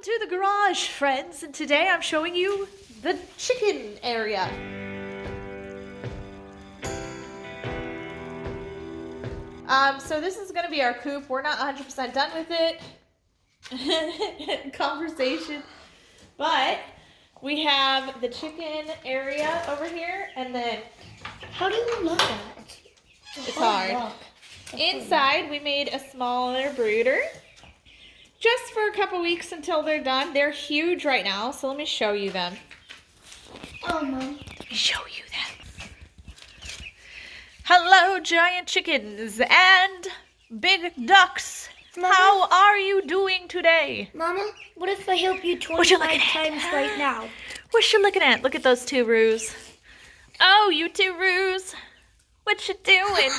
to the garage, friends, and today I'm showing you the chicken area. So this is gonna be our coop. We're not 100% done with it. Conversation. But we have the chicken area over here, and then how do you look at it? It's hard. Inside, we made a smaller brooder. Just for a couple weeks until they're done. They're huge right now, so let me show you them. Oh, Mom. Let me show you them. Hello, giant chickens and big ducks. Mama? How are you doing today? Mama, what if I help you 25 times right now? What you looking at? Look at those two roos. Oh, you two roos. What you doing?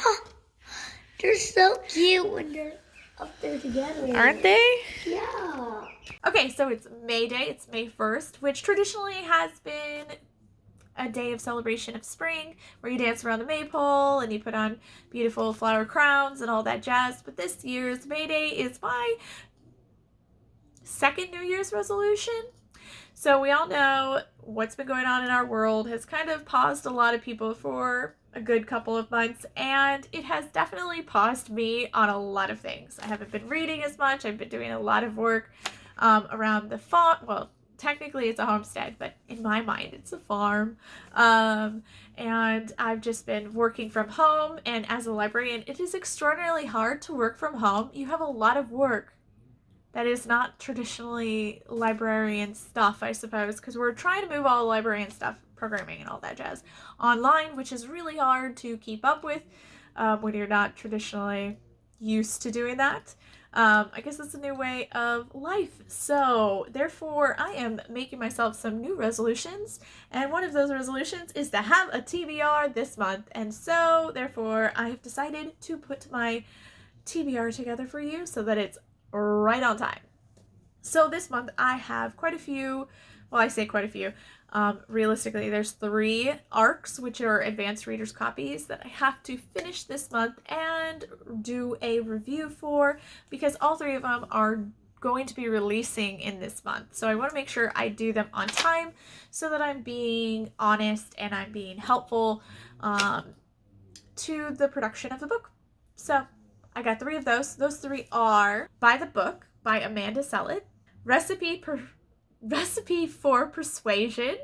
They're so cute when they're up there together. Aren't they? Yeah. Okay, so it's May Day. It's May 1st, which traditionally has been a day of celebration of spring where you dance around the maypole and you put on beautiful flower crowns and all that jazz. But this year's May Day is my second New Year's resolution. So we all know what's been going on in our world has kind of paused a lot of people for a good couple of months, and it has definitely paused me on a lot of things. I haven't been reading as much. I've been doing a lot of work around the farm. Well, technically it's a homestead, but in my mind it's a farm. And I've just been working from home, and as a librarian, it is extraordinarily hard to work from home. You have a lot of work that is not traditionally librarian stuff, I suppose, because we're trying to move all the librarian stuff, programming and all that jazz, online, which is really hard to keep up with when you're not traditionally used to doing that. I guess it's a new way of life. So therefore, I am making myself some new resolutions, and one of those resolutions is to have a TBR this month. And so therefore, I have decided to put my TBR together for you so that it's right on time. So this month I have quite a few, well, I say quite a few, realistically there's 3 ARCs, which are advanced readers copies, that I have to finish this month and do a review for, because all 3 of them are going to be releasing in this month. So I want to make sure I do them on time so that I'm being honest and I'm being helpful to the production of the book. So I got 3 of those. Those 3 are By the Book by Amanda Sillett, Recipe for Persuasion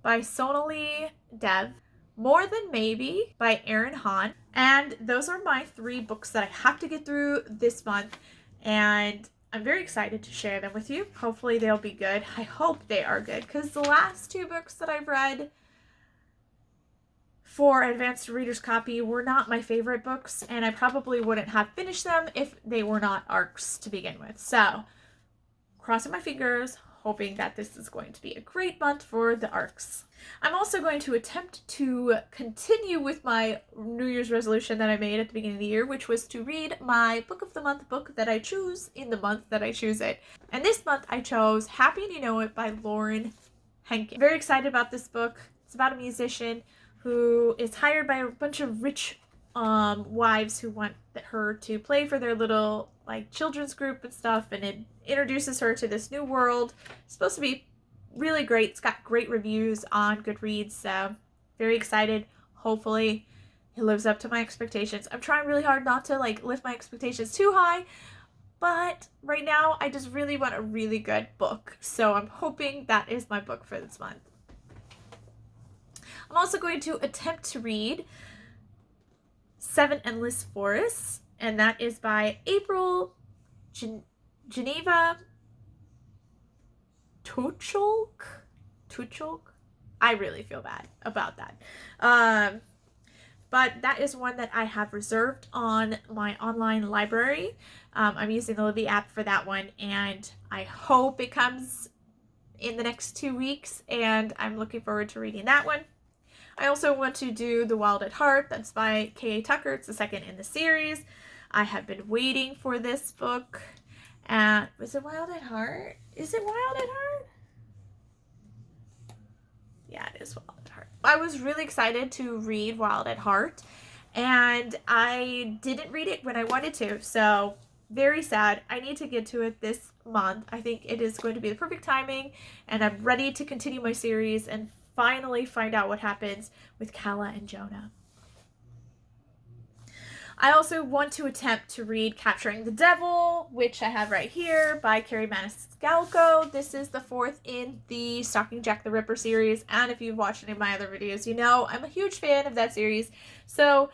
by Sonali Dev, More Than Maybe by Erin Hahn. And those are my 3 books that I have to get through this month, and I'm very excited to share them with you. Hopefully they'll be good. I hope they are good, because the last 2 books that I've read for advanced reader's copy were not my favorite books, and I probably wouldn't have finished them if they were not ARCs to begin with. So, crossing my fingers, hoping that this is going to be a great month for the ARCs. I'm also going to attempt to continue with my New Year's resolution that I made at the beginning of the year, which was to read my book of the month book that I choose in the month that I choose it. And this month I chose Happy and You Know It by Lauren Henkin. Very excited about this book. It's about a musician who is hired by a bunch of rich wives who want her to play for their little children's group and stuff, and it introduces her to this new world. It's supposed to be really great. It's got great reviews on Goodreads, so very excited. Hopefully it lives up to my expectations. I'm trying really hard not to lift my expectations too high, but right now I just really want a really good book, so I'm hoping that is my book for this month. I'm also going to attempt to read 7 Endless Forests, and that is by April Geneva Tucholk. I really feel bad about that. But that is one that I have reserved on my online library. I'm using the Libby app for that one, and I hope it comes in the next 2 weeks, and I'm looking forward to reading that one. I also want to do The Wild at Heart. That's by K.A. Tucker. It's the second in the series. I have been waiting for this book. Was it Wild at Heart? Is it Wild at Heart? Yeah, it is Wild at Heart. I was really excited to read Wild at Heart, and I didn't read it when I wanted to. So very sad. I need to get to it this month. I think it is going to be the perfect timing, and I'm ready to continue my series and finally find out what happens with Calla and Jonah. I also want to attempt to read Capturing the Devil, which I have right here by Kerri Maniscalco. This is the 4th in the Stalking Jack the Ripper series, and if you've watched any of my other videos, you know I'm a huge fan of that series. So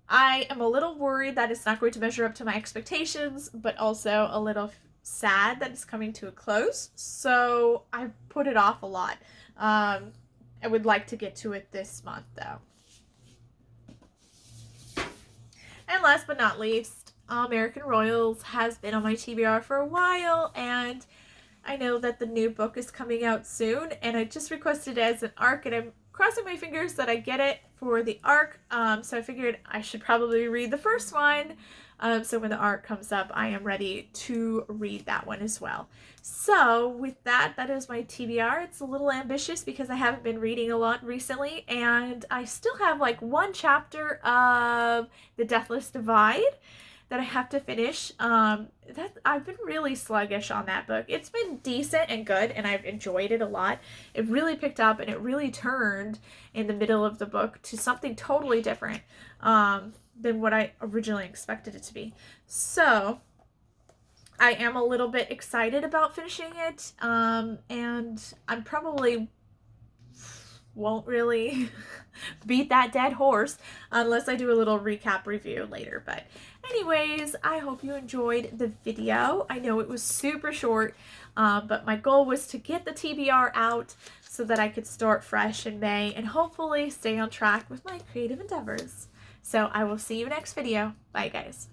I am a little worried that it's not going to measure up to my expectations, but also a little sad that it's coming to a close. So I put it off a lot. I would like to get to it this month, though. And last but not least, American Royals has been on my TBR for a while, and I know that the new book is coming out soon, and I just requested it as an ARC, and I'm crossing my fingers that I get it for the ARC, so I figured I should probably read the first one, so when the ARC comes up, I am ready to read that one as well. So with that, that is my TBR. It's a little ambitious because I haven't been reading a lot recently, and I still have like one chapter of The Deathless Divide that I have to finish. I've been really sluggish on that book. It's been decent and good, and I've enjoyed it a lot. It really picked up, and it really turned in the middle of the book to something totally different than what I originally expected it to be. So I am a little bit excited about finishing it, and I'm probably won't really beat that dead horse unless I do a little recap review later. But anyways, I hope you enjoyed the video. I know it was super short, but my goal was to get the TBR out so that I could start fresh in May and hopefully stay on track with my creative endeavors. So I will see you next video. Bye, guys.